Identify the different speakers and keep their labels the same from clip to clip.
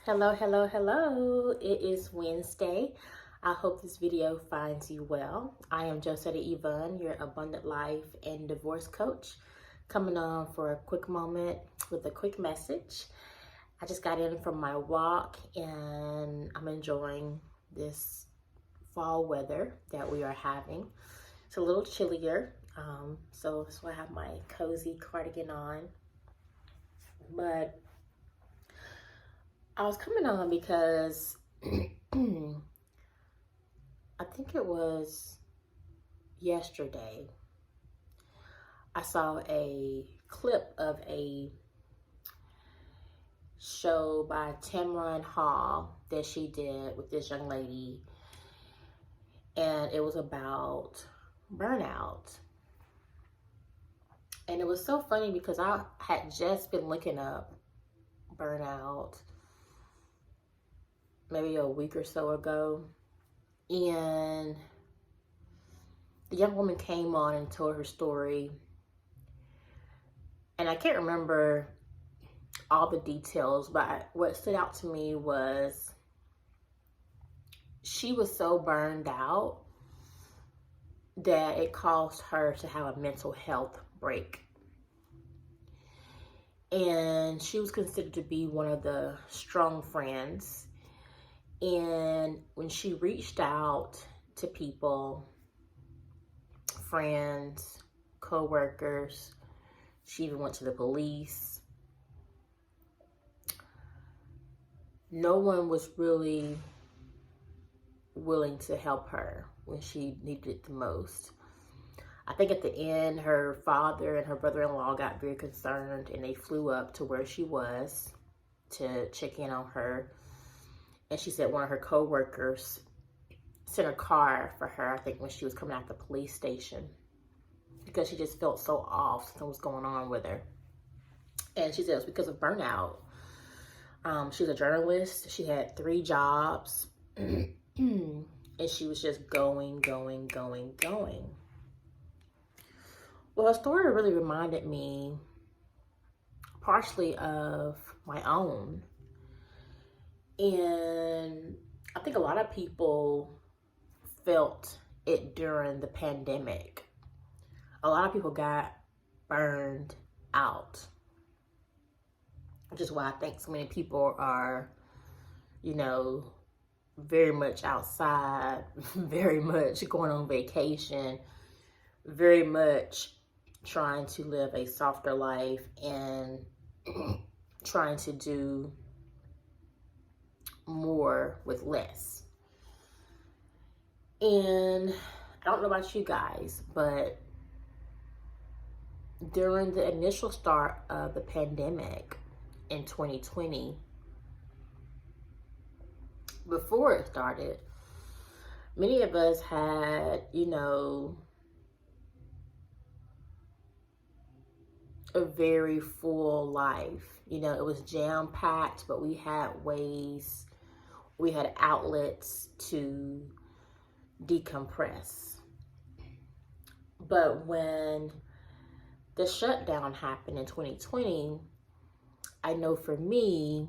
Speaker 1: Hello, hello, hello. It is Wednesday. I hope this video finds you well. I am Josetta Yvonne, your abundant life and divorce coach, coming on for a quick moment with a quick message. I just got in from my walk and I'm enjoying this fall weather that we are having. It's a little chillier, so that's why I have my cozy cardigan on. But I was coming on because I think it was yesterday, I saw a clip of a show by Tamron Hall that she did with this young lady, and it was about burnout. And it was so funny because I had just been looking up burnout maybe a week or so ago, and the young woman came on and told her story, and I can't remember all the details, but what stood out to me was she was so burned out that it caused her to have a mental health break. And she was considered to be one of the strong friends. And when she reached out to people, friends, co-workers, she even went to the police, no one was really willing to help her when she needed it the most. I think at the end, her father and her brother-in-law got very concerned and they flew up to where she was to check in on her. And she said one of her co-workers sent a car for her, I think when she was coming out of the police station, because she just felt so off, something was going on with her. And she said it was because of burnout. She's a journalist. She had 3 jobs. And she was just going. Well, her story really reminded me partially of my own. And I think a lot of people felt it during the pandemic. A lot of people got burned out, which is why I think so many people are, very much outside, very much going on vacation, very much trying to live a softer life and trying to do more with less. And I don't know about you guys, but during the initial start of the pandemic in 2020, before it started, many of us had, a very full life. It was jam-packed, but we had ways, we had outlets to decompress. But when the shutdown happened in 2020, I know for me,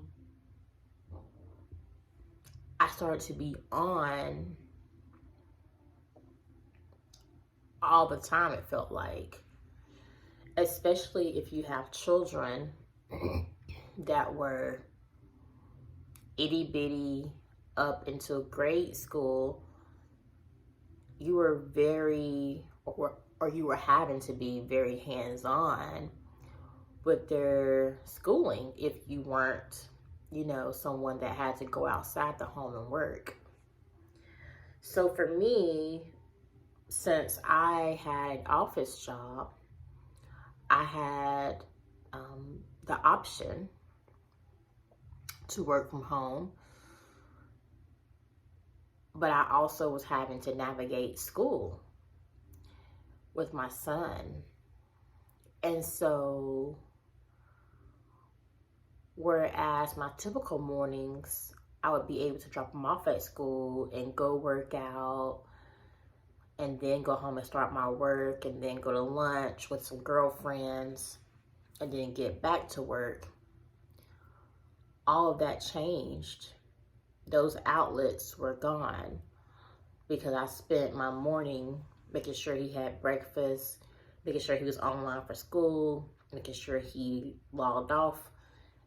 Speaker 1: I started to be on all the time, it felt like. Especially if you have children that were itty bitty up into grade school, you were very, or you were having to be very hands-on with their schooling if you weren't, someone that had to go outside the home and work. So for me, since I had an office job, I had the option to work from home, but I also was having to navigate school with my son. And so, whereas my typical mornings, I would be able to drop him off at school and go work out, and then go home and start my work, and then go to lunch with some girlfriends, and then get back to work. all of that changed. Those outlets were gone because I spent my morning making sure he had breakfast, making sure he was online for school, making sure he logged off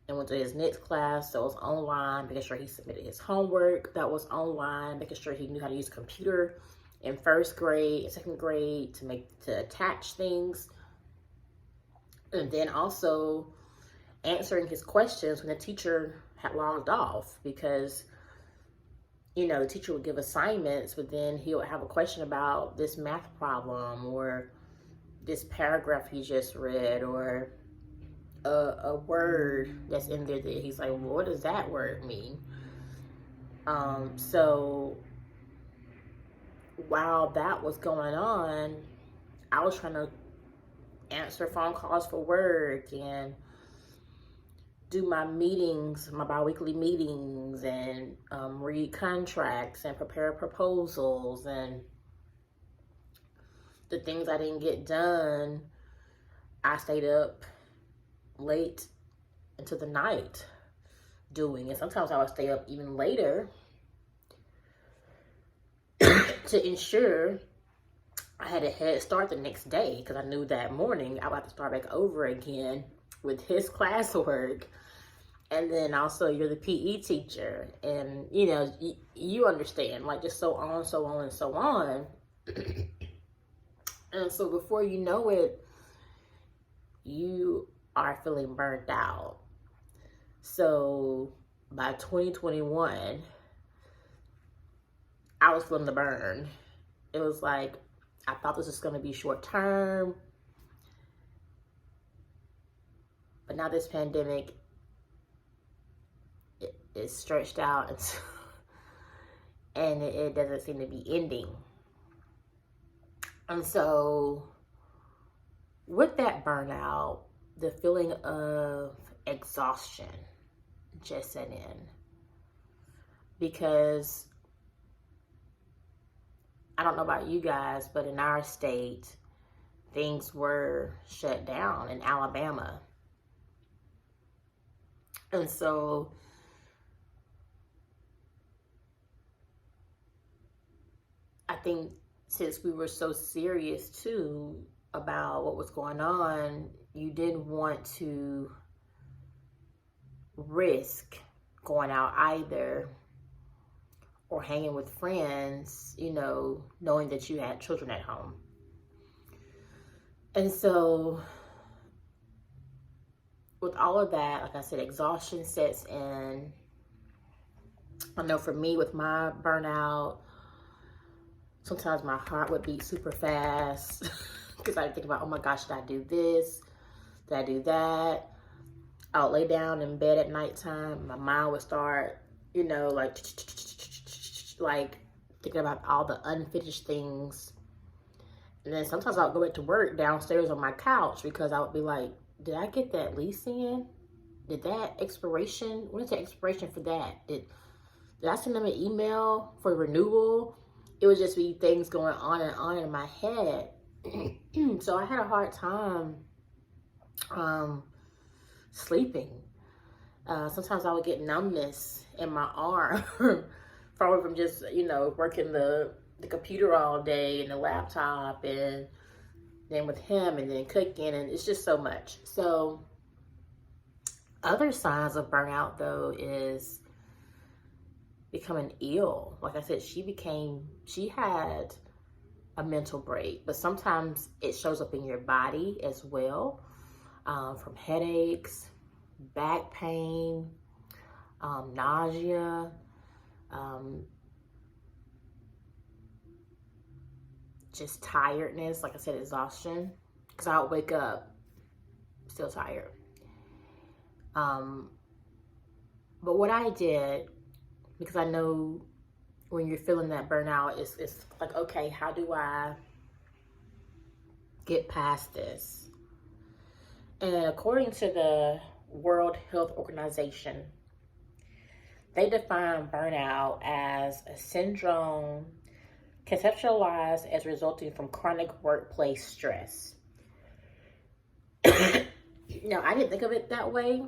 Speaker 1: and went to his next class that was online, making sure he submitted his homework that was online, making sure he knew how to use a computer in first grade and second grade to attach things. And then also answering his questions when the teacher had logged off, because the teacher would give assignments, but then he would have a question about this math problem or this paragraph he just read, or a word that's in there that he's like, well, what does that word mean? So while that was going on, I was trying to answer phone calls for work and do my meetings, my bi-weekly meetings, and read contracts and prepare proposals. And the things I didn't get done, I stayed up late into the night doing. And sometimes I would stay up even later to ensure I had a head start the next day, because I knew that morning I would have to start back over again with his classwork. And then also you're the PE teacher, and you understand, like, just so on, so on, and so on. And so before you know it, you are feeling burnt out. So by 2021, I was feeling the burn. It was like, I thought this was going to be short term, but now this pandemic is stretched out and it doesn't seem to be ending. And so with that burnout, the feeling of exhaustion just set in, because I don't know about you guys, but in our state, things were shut down in Alabama. And so I think since we were so serious too about what was going on, you didn't want to risk going out either, or hanging with friends, knowing that you had children at home. And so with all of that, like I said, exhaustion sets in. I know for me, with my burnout, sometimes my heart would beat super fast because I think about, oh my gosh, did I do this? Did I do that? I would lay down in bed at nighttime. My mind would start, like thinking about all the unfinished things. And then sometimes I would go back to work downstairs on my couch, because I would be like, did I get that lease in? Did that expiration? When is the expiration for that? Did I send them an email for renewal? It would just be things going on and on in my head. So I had a hard time sleeping. Sometimes I would get numbness in my arm probably from just, working the computer all day and the laptop, and then with him, and then cooking, and it's just so much. So other signs of burnout, though, is becoming ill. Like I said, she had a mental break, but sometimes it shows up in your body as well, from headaches, back pain, nausea, just tiredness, like I said, exhaustion, because I would wake up still tired. But what I did, because I know when you're feeling that burnout, it's like, okay, how do I get past this? And according to the World Health Organization, they define burnout as a syndrome conceptualized as resulting from chronic workplace stress. Now, I didn't think of it that way,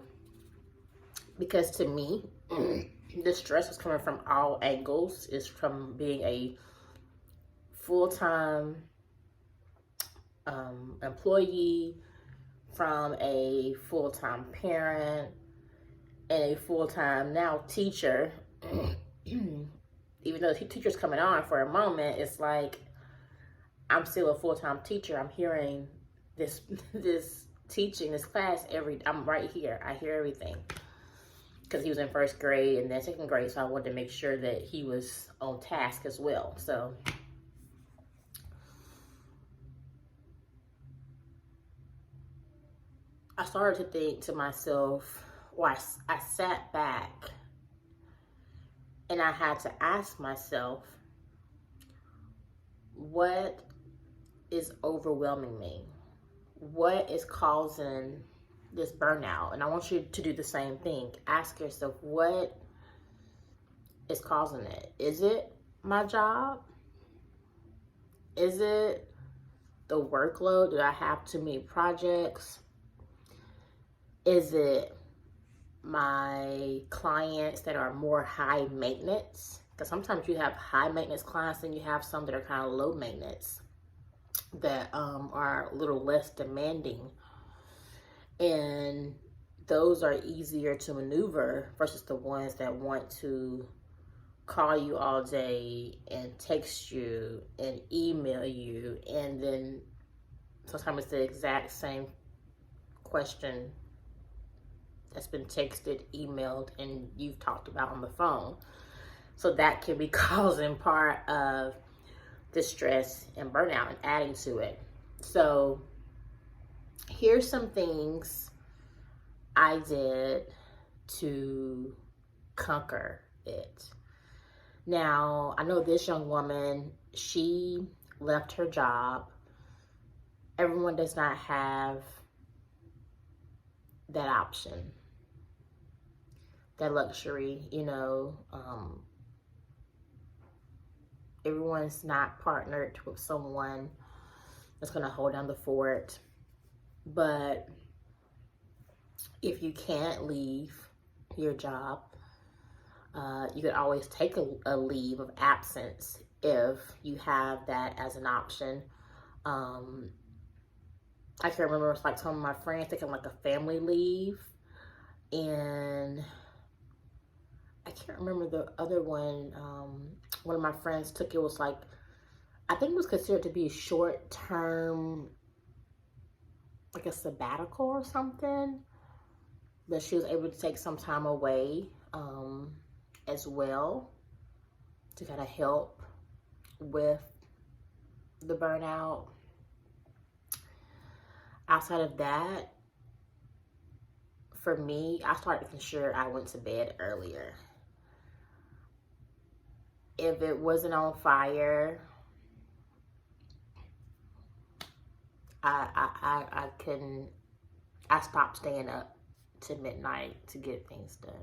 Speaker 1: because to me, the stress is coming from all angles. It's from being a full-time employee, from a full-time parent, and a full-time now teacher. Even though the teacher's coming on for a moment, it's like I'm still a full-time teacher. I'm hearing this teaching, this class I'm right here. I hear everything. Because he was in first grade and then second grade, so I wanted to make sure that he was on task as well. So I started to think to myself, well, I sat back and I had to ask myself, what is overwhelming me? What is causing this burnout? And I want you to do the same thing. Ask yourself, what is causing it? Is it my job? Is it the workload? Do I have too many projects? Is it my clients that are more high maintenance? Because sometimes you have high maintenance clients and you have some that are kind of low maintenance, that are a little less demanding. And those are easier to maneuver versus the ones that want to call you all day and text you and email you, and then sometimes it's the exact same question that's been texted, emailed, and you've talked about on the phone. So that can be causing part of the stress and burnout and adding to it. So here's some things I did to conquer it. Now, I know this young woman, she left her job. Everyone does not have that option, that luxury, everyone's not partnered with someone that's going to hold down the fort. But if you can't leave your job, you could always take a leave of absence if you have that as an option. I can remember it's like some of my friends taking like a family leave, and I can't remember the other one. One of my friends took, it was like, I think it was considered to be a short term, like a sabbatical or something, but she was able to take some time away as well to kind of help with the burnout. Outside of that, for me, I started making sure I went to bed earlier. If it wasn't on fire, I stopped staying up to midnight to get things done.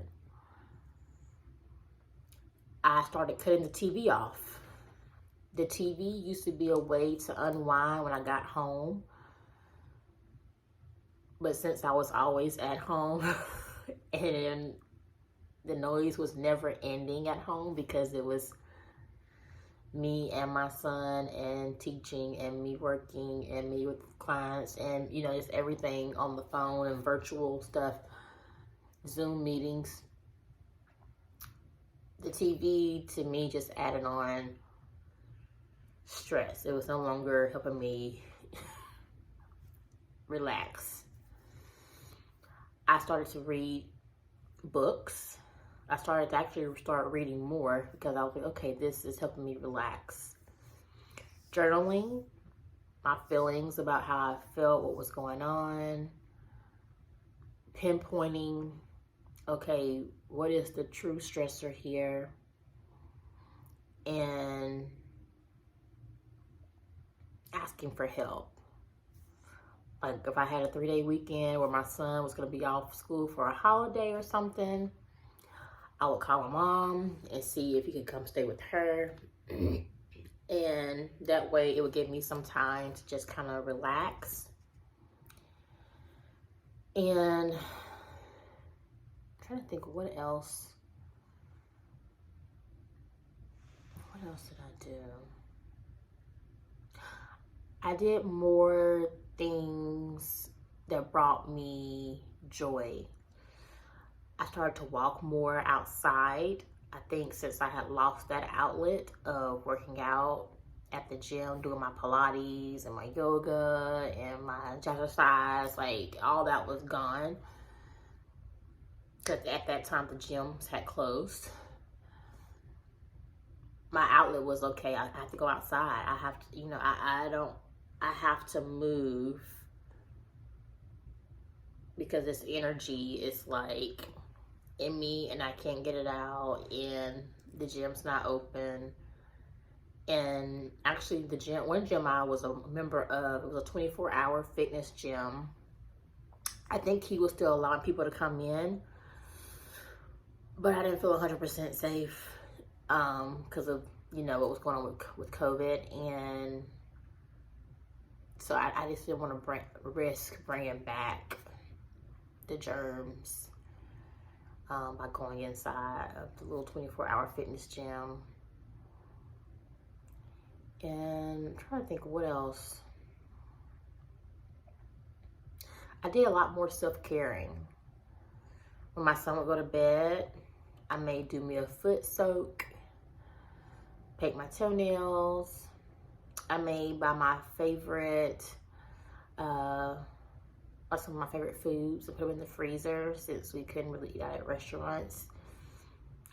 Speaker 1: I started cutting the TV off. The TV used to be a way to unwind when I got home. But since I was always at home and the noise was never ending at home because it was me and my son and teaching and me working and me with clients and, just everything on the phone and virtual stuff, Zoom meetings. The TV to me just added on stress. It was no longer helping me relax. I started to read books. I started to actually start reading more because I was like, okay, this is helping me relax. Journaling my feelings about how I felt, what was going on. Pinpointing, okay, what is the true stressor here? And asking for help. Like if I had a 3-day weekend where my son was going to be off school for a holiday or something, I would call my mom and see if he could come stay with her. And that way it would give me some time to just kind of relax. And trying to think what else. What else did I do? I did more things that brought me joy. I started to walk more outside. I think since I had lost that outlet of working out at the gym, doing my Pilates and my yoga and my exercise, like all that was gone. Because at that time the gyms had closed. My outlet was okay. I have to go outside. I have to, I have to move because this energy is like in me and I can't get it out, and the gym's not open. And actually the gym, one gym I was a member of, it was a 24-hour fitness gym. I think he was still allowing people to come in, but I didn't feel 100% safe because of, what was going on with COVID. And so I just didn't want to risk bringing back the germs by going inside of the little 24-hour fitness gym. And I'm trying to think what else. I did a lot more self-caring. When my son would go to bed, I may do me a foot soak, paint my toenails. I may buy my favorite, some of my favorite foods and put them in the freezer since we couldn't really eat out at restaurants.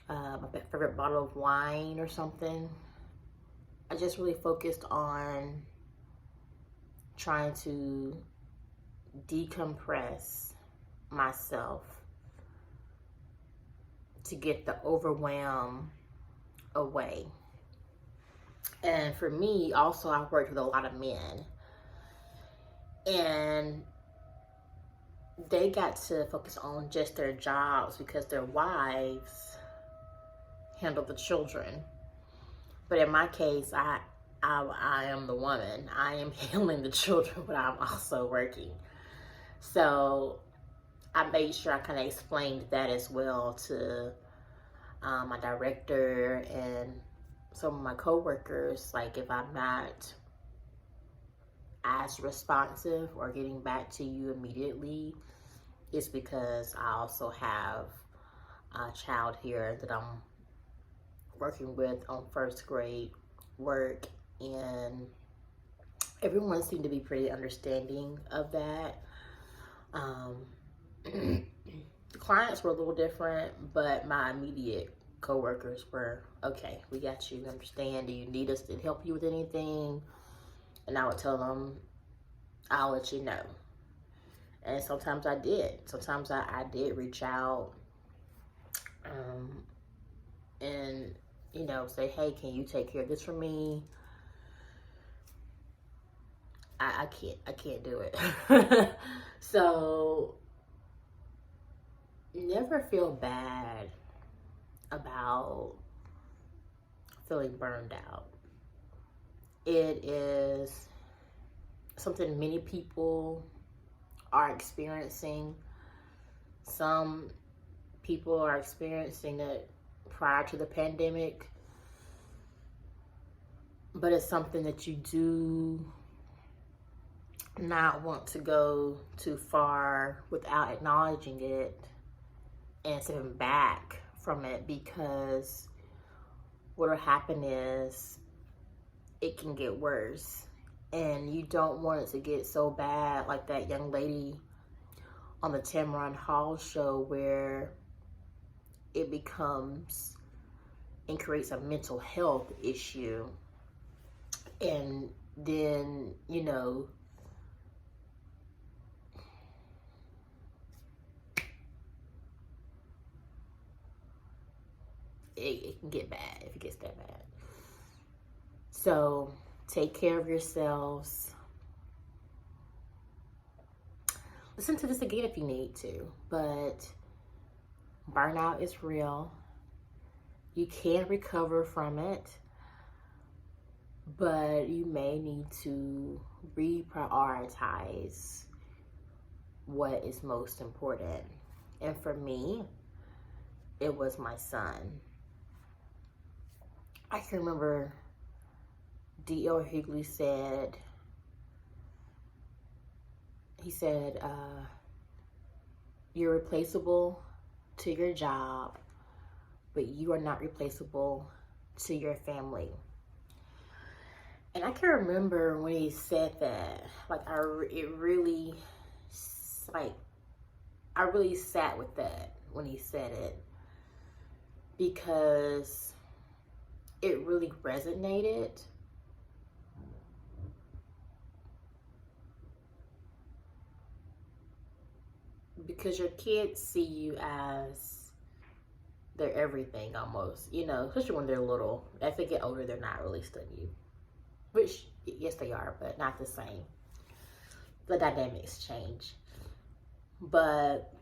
Speaker 1: My favorite bottle of wine or something. I just really focused on trying to decompress myself to get the overwhelm away. And for me, also, I worked with a lot of men, and they got to focus on just their jobs because their wives handle the children. But in my case, I am the woman. I am handling the children, but I'm also working. So I made sure I kind of explained that as well to my director and some of my coworkers. Like, if I'm not as responsive or getting back to you immediately, it's because I also have a child here that I'm working with on first grade work, and everyone seemed to be pretty understanding of that. The clients were a little different, but my immediate coworkers were okay. We got you, understand. Do you need us to help you with anything? And I would tell them, I'll let you know. And sometimes I did. Sometimes I did reach out and say, hey, can you take care of this for me? I can't do it. So never feel bad about feeling burned out. It is something many people are experiencing. Some people are experiencing it prior to the pandemic, but it's something that you do not want to go too far without acknowledging it and stepping back from it, because what will happen is it can get worse, and you don't want it to get so bad like that young lady on the Tamron Hall show, where it becomes and creates a mental health issue. And then, it can get bad if it gets that bad. So take care of yourselves. Listen to this again if you need to, but burnout is real. You can recover from it, but you may need to reprioritize what is most important. And for me, it was my son. I can remember D.L. Hughley said, you're replaceable to your job, but you are not replaceable to your family. And I can remember when he said that, like, I really sat with that when he said it, because it really resonated. Because your kids see you as their everything almost, you know, especially when they're little. As they get older, they're not really studying you. Which, yes, they are, but not the same. The dynamics change. But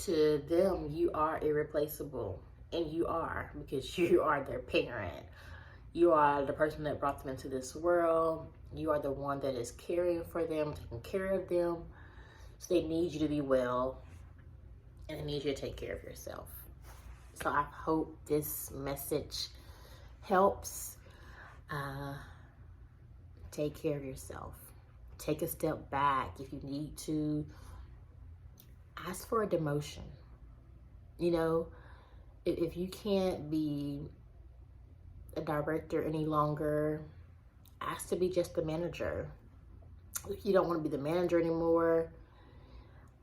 Speaker 1: to them, you are irreplaceable. And you are, because you are their parent. You are the person that brought them into this world. You are the one that is caring for them, taking care of them. So they need you to be well, and they need you to take care of yourself. So I hope this message helps. Take care of yourself. Take a step back. If you need to, ask for a demotion. You know, if you can't be a director any longer, ask to be just the manager. If you don't want to be the manager anymore,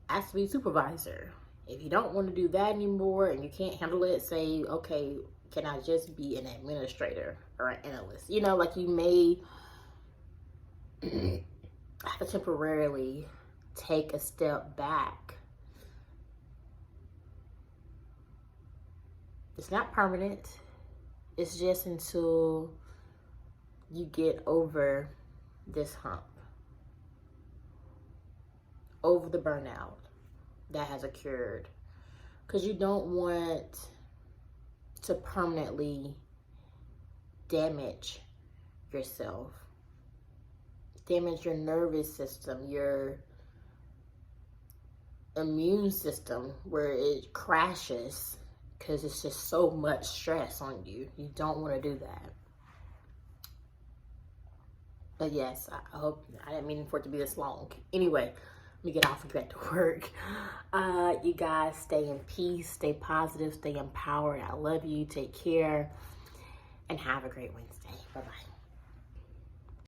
Speaker 1: ask to be supervisor. If you don't want to do that anymore and you can't handle it, say, okay, can I just be an administrator or an analyst? You know, like, you may have to temporarily take a step back. It's not permanent. It's just until you get over this hump, over the burnout that has occurred. Because you don't want to permanently damage yourself, damage your nervous system, your immune system, where it crashes because it's just so much stress on you. You don't want to do that. But yes, I hope, I didn't mean for it to be this long. Anyway, let me get off and get back to work. You guys stay in peace, stay positive, stay empowered. I love you. Take care and have a great Wednesday. Bye-bye.